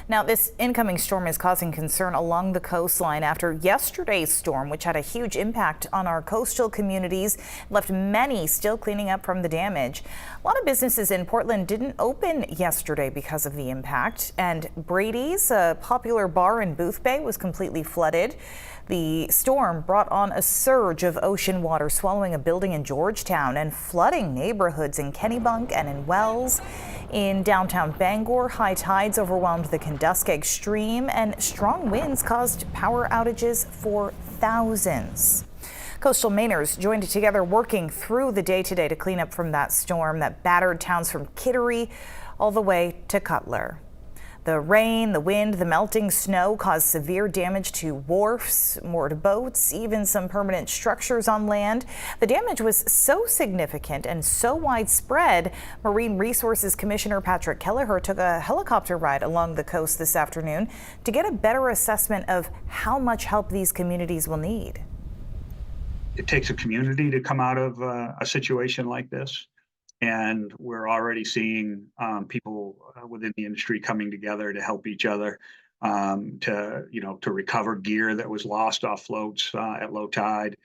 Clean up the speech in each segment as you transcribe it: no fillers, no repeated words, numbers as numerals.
Now, this incoming storm is causing concern along the coastline after yesterday's storm, which had a huge impact on our coastal communities, left many still cleaning up from the damage. A lot of businesses in Portland didn't open yesterday because of the impact, and Brady's, a popular bar in Booth Bay, was completely flooded. The storm brought on a surge of ocean water, swallowing a building in Georgetown and flooding neighborhoods in Kennebunk and in Wells. In downtown Bangor, high tides overwhelmed the Kenduskeag Stream, and strong winds caused power outages for thousands. Coastal Mainers joined together working through the day today to clean up from that storm that battered towns from Kittery all the way to Cutler. The rain, the wind, the melting snow caused severe damage to wharfs, moored boats, even some permanent structures on land. The damage was so significant and so widespread, Marine Resources Commissioner Patrick Kelleher took a helicopter ride along the coast this afternoon to get a better assessment of how much help these communities will need. It takes a community to come out of a situation like this. And we're already seeing people within the industry coming together to help each other to recover gear that was lost off floats at low tide.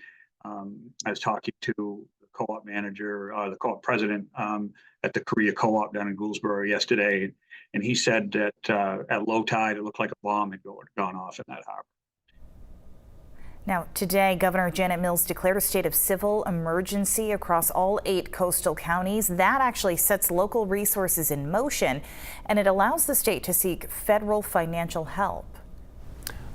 I was talking to the co-op manager, the co-op president at the Korea Co-op down in Gouldsboro yesterday, and he said that at low tide it looked like a bomb had gone off in that harbor. Now, today, Governor Janet Mills declared a state of civil emergency across all 8 coastal counties. That actually sets local resources in motion, and it allows the state to seek federal financial help.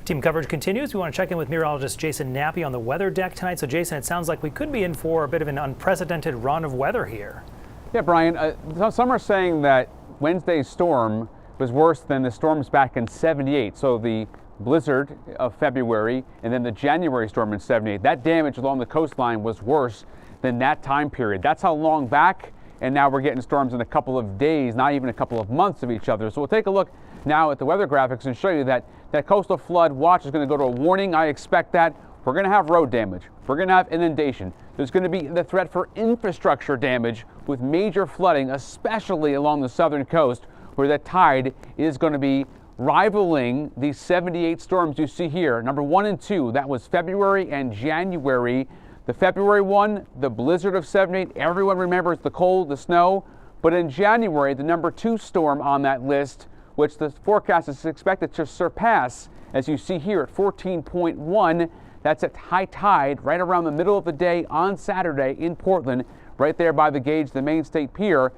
Team coverage continues. We want to check in with meteorologist Jason Nappy on the weather deck tonight. So, Jason, it sounds like we could be in for a bit of an unprecedented run of weather here. Yeah, Brian, some are saying that Wednesday's storm was worse than the storms back in '78. So the blizzard of February and then the January storm in '78. That damage along the coastline was worse than that time period. That's how long back, and now we're getting storms in a couple of days, not even a couple of months of each other. So we'll take a look now at the weather graphics and show you that coastal flood watch is going to go to a warning. I expect that we're going to have road damage. We're going to have inundation. There's going to be the threat for infrastructure damage with major flooding, especially along the southern coast, where the tide is going to be rivaling these 78 storms you see here. Number 1 and 2, that was February and January. The February one, the blizzard of '78, everyone remembers the cold, the snow. But in January, the number 2 storm on that list, which the forecast is expected to surpass, as you see here at 14.1, that's at high tide right around the middle of the day on Saturday in Portland, right there by the gauge, the Maine State Pier.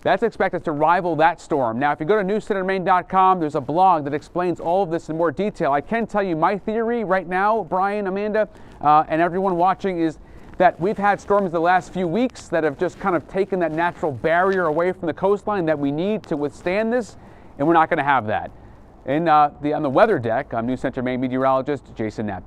That's expected to rival that storm. Now, if you go to newscentermaine.com, there's a blog that explains all of this in more detail. I can tell you my theory right now, Brian, Amanda, and everyone watching, is that we've had storms the last few weeks that have just kind of taken that natural barrier away from the coastline that we need to withstand this, and we're not going to have that. And on the weather deck, I'm News Center Maine meteorologist Jason Knapp.